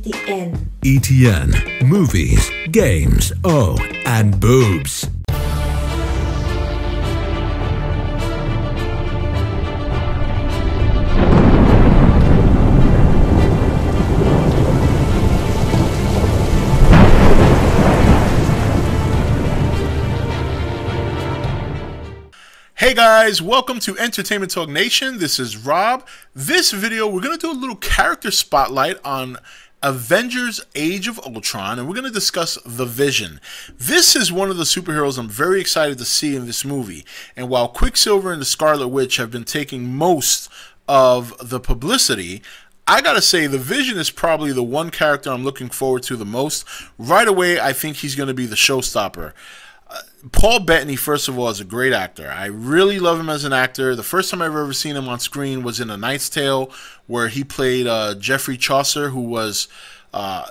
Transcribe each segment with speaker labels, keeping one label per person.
Speaker 1: E.T.N.
Speaker 2: E.T.N. Movies, games, oh, and boobs.
Speaker 3: Hey guys, welcome to Entertainment Talk Nation. This is Rob. This video, we're going to do a little character spotlight on Avengers Age of Ultron, and we're going to discuss The Vision. This is one of the superheroes I'm very excited to see in this movie. And while Quicksilver and the Scarlet Witch have been taking most of the publicity, I gotta say, The Vision is probably the one character I'm looking forward to the most. Right away, I think he's going to be the showstopper. Paul Bettany, first of all, is a great actor. I really love him as an actor. The first time I've ever seen him on screen was in A Knight's Tale, where he played Geoffrey Chaucer, who was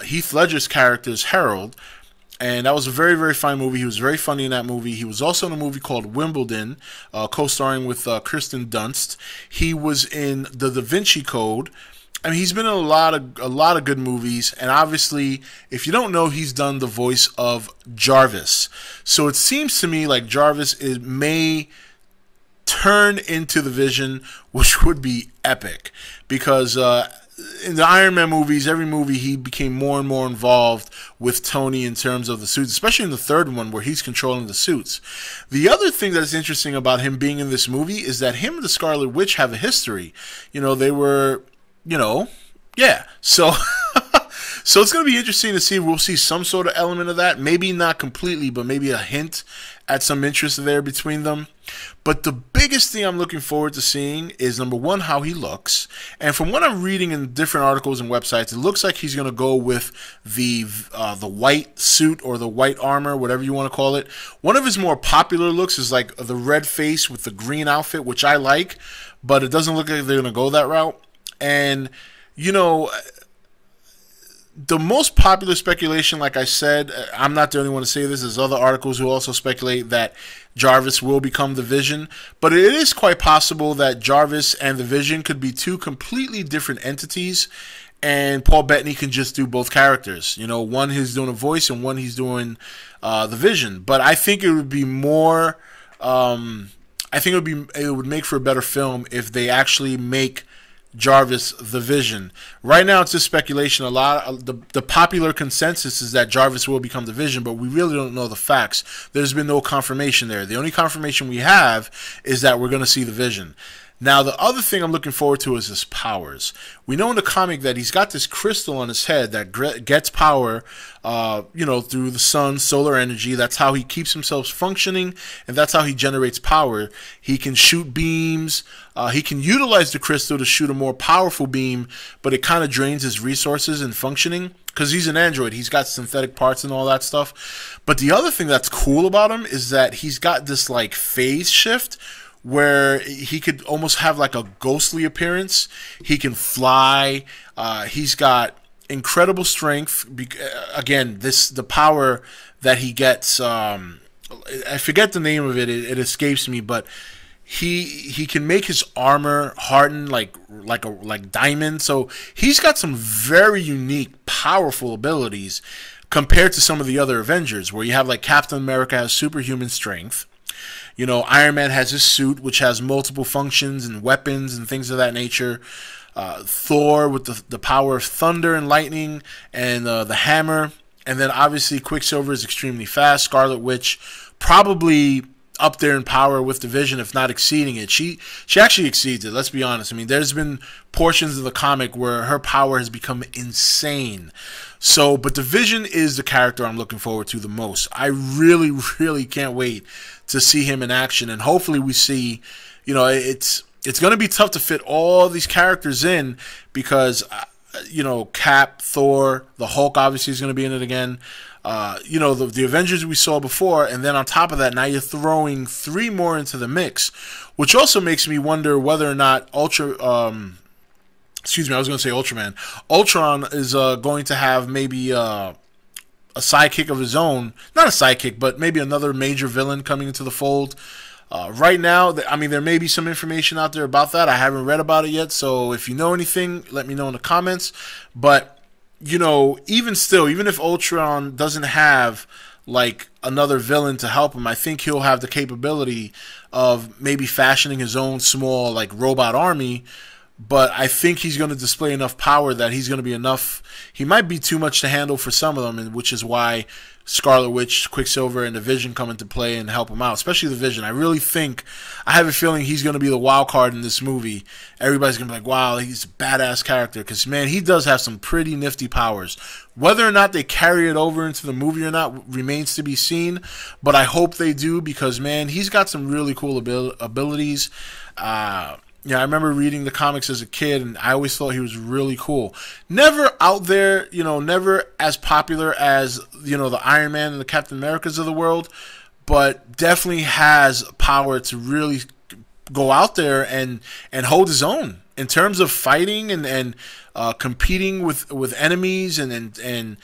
Speaker 3: Heath Ledger's character's Harold. And that was a very, very fine movie. He was very funny in that movie. He was also in a movie called Wimbledon, co-starring with Kirsten Dunst. He was in The Da Vinci Code. I mean, he's been in a lot of good movies, and obviously, if you don't know, he's done the voice of Jarvis. So it seems to me like Jarvis may turn into the Vision, which would be epic, because in the Iron Man movies, every movie he became more and more involved with Tony in terms of the suits, especially in the third one where he's controlling the suits. The other thing that's interesting about him being in this movie is that him and the Scarlet Witch have a history. You know, they were... yeah. So so it's going to be interesting to see if we'll see some sort of element of that. Maybe not completely, but maybe a hint at some interest there between them. But the biggest thing I'm looking forward to seeing is, number one, how he looks. And from what I'm reading in different articles and websites, it looks like he's going to go with the white suit or the white armor, whatever you want to call it. One of his more popular looks is like the red face with the green outfit, which I like, but it doesn't look like they're going to go that route. And, you know, the most popular speculation, like I said, I'm not the only one to say this. There's other articles who also speculate that Jarvis will become the Vision. But it is quite possible that Jarvis and the Vision could be two completely different entities, and Paul Bettany can just do both characters. You know, one he's doing a voice and one he's doing the Vision. But I think it would be more... I think it would make for a better film if they actually make Jarvis the Vision. Right now it's just speculation. A lot of the popular consensus is that Jarvis will become the Vision, but we really don't know the facts. There's been no confirmation there. The only confirmation we have is that we're going to see the Vision. Now, the other thing I'm looking forward to is his powers. We know in the comic that he's got this crystal on his head that gets power, through the sun, solar energy. That's how he keeps himself functioning, and that's how he generates power. He can shoot beams. He can utilize the crystal to shoot a more powerful beam, but it kind of drains his resources and functioning because he's an android. He's got synthetic parts and all that stuff. But the other thing that's cool about him is that he's got this like phase shift where he could almost have like a ghostly appearance. He can fly. He's got incredible strength. Again, the power that he gets, I forget the name of it. It escapes me, but he can make his armor harden like diamond. So he's got some very unique, powerful abilities compared to some of the other Avengers, where you have like Captain America has superhuman strength. You know, Iron Man has his suit, which has multiple functions and weapons and things of that nature. Thor with the power of thunder and lightning and the hammer. And then obviously Quicksilver is extremely fast. Scarlet Witch probably up there in power with the Vision, if not exceeding it. She actually exceeds it, let's be honest. I mean, there's been portions of the comic where her power has become insane. So, but the Vision is the character I'm looking forward to the most. I really, really can't wait to see him in action, and hopefully we see, it's going to be tough to fit all these characters in because, Cap, Thor, the Hulk obviously is going to be in it again. The Avengers we saw before, and then on top of that, now you're throwing 3 more into the mix, which also makes me wonder whether or not Ultron is going to have maybe a sidekick of his own. Not a sidekick, but maybe another major villain coming into the fold. Right now, I mean, there may be some information out there about that. I haven't read about it yet, so if you know anything, let me know in the comments. But you know, even still, even if Ultron doesn't have like another villain to help him, I think he'll have the capability of maybe fashioning his own small like robot army. But I think he's going to display enough power that he's going to be enough. He might be too much to handle for some of them, and which is why Scarlet Witch, Quicksilver, and the Vision come into play and help him out, especially the Vision. I really think, I have a feeling he's going to be the wild card in this movie. Everybody's going to be like, wow, he's a badass character, because, man, he does have some pretty nifty powers. Whether or not they carry it over into the movie or not remains to be seen, but I hope they do, because, man, he's got some really cool abilities. Yeah, I remember reading the comics as a kid, and I always thought he was really cool. Never out there, you know, never as popular as, you know, the Iron Man and the Captain Americas of the world, but definitely has power to really go out there and hold his own in terms of fighting and competing with enemies and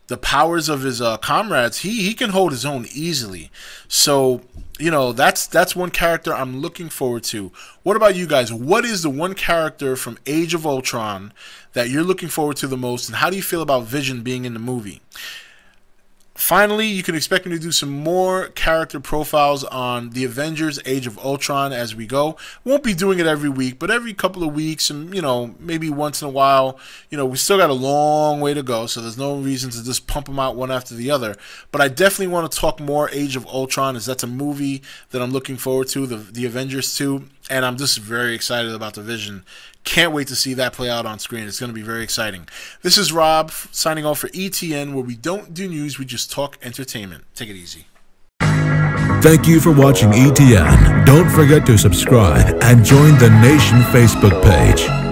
Speaker 3: the powers of his comrades. He can hold his own easily. So, you know, that's one character I'm looking forward to. What about you guys? What is the one character from Age of Ultron that you're looking forward to the most, and how do you feel about Vision being in the movie? Finally, you can expect me to do some more character profiles on the Avengers Age of Ultron as we go. Won't be doing it every week, but every couple of weeks, and, you know, maybe once in a while. You know, we still got a long way to go, so there's no reason to just pump them out one after the other. But I definitely want to talk more Age of Ultron, as that's a movie that I'm looking forward to, the Avengers 2, and I'm just very excited about the Vision. Can't wait to see that play out on screen. It's going to be very exciting. This is Rob signing off for E.T.N, where we don't do news, we just talk entertainment. Take it easy.
Speaker 2: Thank you for watching E.T.N. Don't forget to subscribe and join the Nation Facebook page.